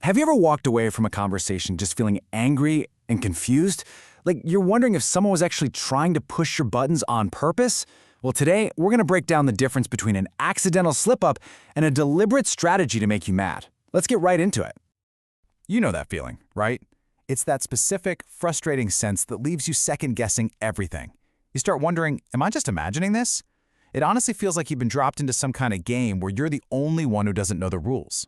Have you ever walked away from a conversation just feeling angry and confused? Like you're wondering if someone was actually trying to push your buttons on purpose? Well, today we're going to break down the difference between an accidental slip-up and a deliberate strategy to make you mad. Let's get right into it. You know that feeling, right? It's that specific, frustrating sense that leaves you second-guessing everything. You start wondering, am I just imagining this? It honestly feels like you've been dropped into some kind of game where you're the only one who doesn't know the rules.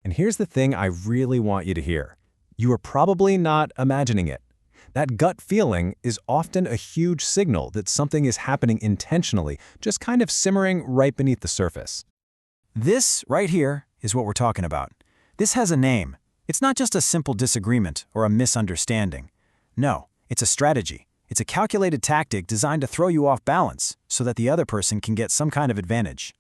And here's the thing I really want you to hear. You are probably not imagining it. That gut feeling is often a huge signal that something is happening intentionally, just kind of simmering right beneath the surface. This right here is what we're talking about. This has a name. It's not just a simple disagreement or a misunderstanding. No, it's a strategy. It's a calculated tactic designed to throw you off balance so that the other person can get some kind of advantage.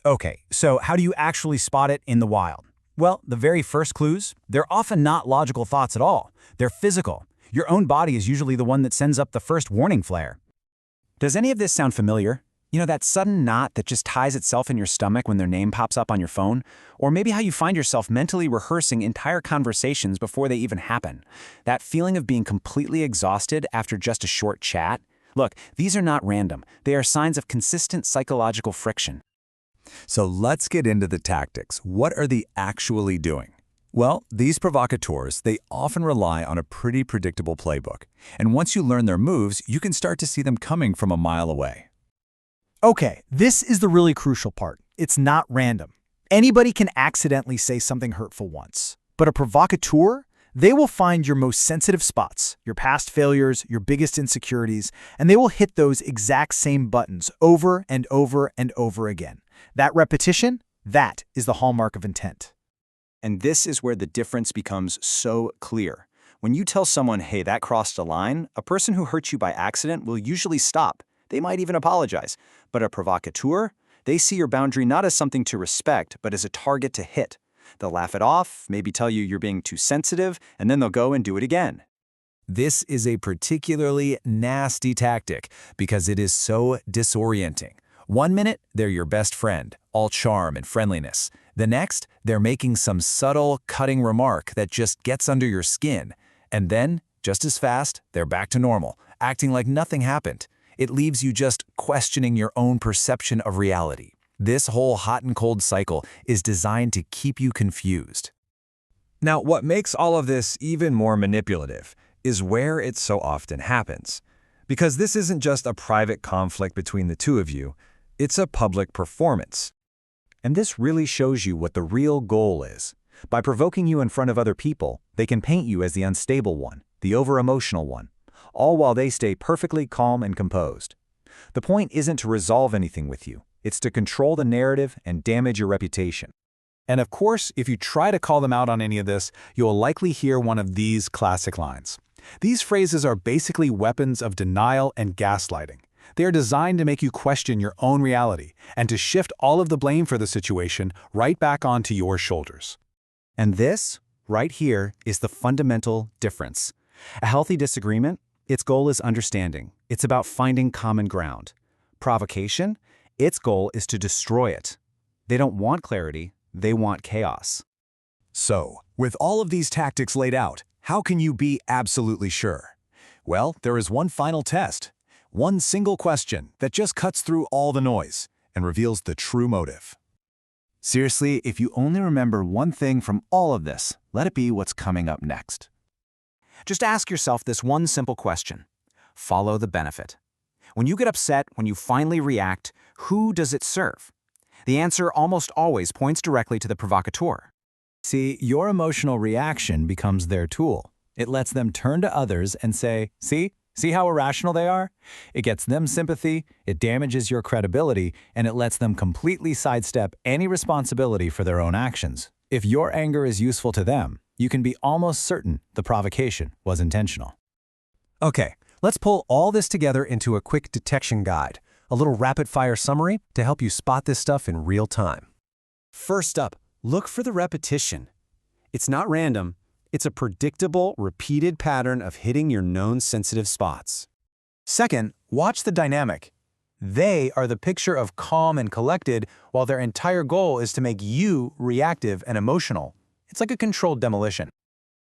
Okay, so how do you actually spot it in the wild? Well, the very first clues, they're often not logical thoughts at all. They're physical. Your own body is usually the one that sends up the first warning flare. Does any of this sound familiar? You know, that sudden knot that just ties itself in your stomach when their name pops up on your phone? Or maybe how you find yourself mentally rehearsing entire conversations before they even happen. That feeling of being completely exhausted after just a short chat? Look, these are not random. They are signs of consistent psychological friction. So let's get into the tactics. What are they actually doing? Well, these provocateurs, they often rely on a pretty predictable playbook. And once you learn their moves, you can start to see them coming from a mile away. Okay, this is the really crucial part. It's not random. Anybody can accidentally say something hurtful once. But a provocateur, they will find your most sensitive spots, your past failures, your biggest insecurities, and they will hit those exact same buttons over and over and over again. That repetition, that is the hallmark of intent. And this is where the difference becomes so clear. When you tell someone, hey, that crossed a line, a person who hurt you by accident will usually stop. They might even apologize. But a provocateur, they see your boundary not as something to respect, but as a target to hit. They'll laugh it off, maybe tell you you're being too sensitive, and then they'll go and do it again. This is a particularly nasty tactic because it is so disorienting. 1 minute, they're your best friend, all charm and friendliness. The next, they're making some subtle, cutting remark that just gets under your skin. And then, just as fast, they're back to normal, acting like nothing happened. It leaves you just questioning your own perception of reality. This whole hot and cold cycle is designed to keep you confused. Now, what makes all of this even more manipulative is where it so often happens. Because this isn't just a private conflict between the two of you, it's a public performance. And this really shows you what the real goal is. By provoking you in front of other people, they can paint you as the unstable one, the over-emotional one, all while they stay perfectly calm and composed. The point isn't to resolve anything with you. It's to control the narrative and damage your reputation. And of course, if you try to call them out on any of this, you'll likely hear one of these classic lines. These phrases are basically weapons of denial and gaslighting. They are designed to make you question your own reality and to shift all of the blame for the situation right back onto your shoulders. And this, right here, is the fundamental difference. A healthy disagreement, its goal is understanding. It's about finding common ground. Provocation, its goal is to destroy it. They don't want clarity, they want chaos. So, with all of these tactics laid out, how can you be absolutely sure? Well, there is one final test. One single question that just cuts through all the noise and reveals the true motive. Seriously, if you only remember one thing from all of this, let it be what's coming up next. Just ask yourself this one simple question. Follow the benefit. When you get upset, when you finally react, who does it serve? The answer almost always points directly to the provocateur. See, your emotional reaction becomes their tool. It lets them turn to others and say, See how irrational they are? It gets them sympathy, it damages your credibility, and it lets them completely sidestep any responsibility for their own actions. If your anger is useful to them, you can be almost certain the provocation was intentional. Okay, let's pull all this together into a quick detection guide, a little rapid-fire summary to help you spot this stuff in real time. First up, look for the repetition. It's not random. It's a predictable, repeated pattern of hitting your known sensitive spots. Second, watch the dynamic. They are the picture of calm and collected, while their entire goal is to make you reactive and emotional. It's like a controlled demolition.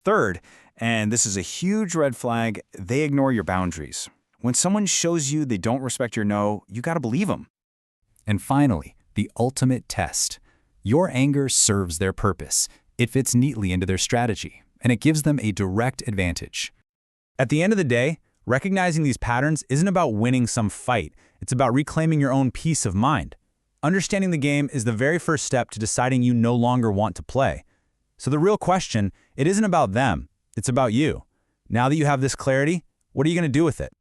Third, and this is a huge red flag, they ignore your boundaries. When someone shows you they don't respect your no, you gotta believe them. And finally, the ultimate test. Your anger serves their purpose. It fits neatly into their strategy, and it gives them a direct advantage. At the end of the day, recognizing these patterns isn't about winning some fight. It's about reclaiming your own peace of mind. Understanding the game is the very first step to deciding you no longer want to play. So the real question, it isn't about them, it's about you. Now that you have this clarity, what are you going to do with it?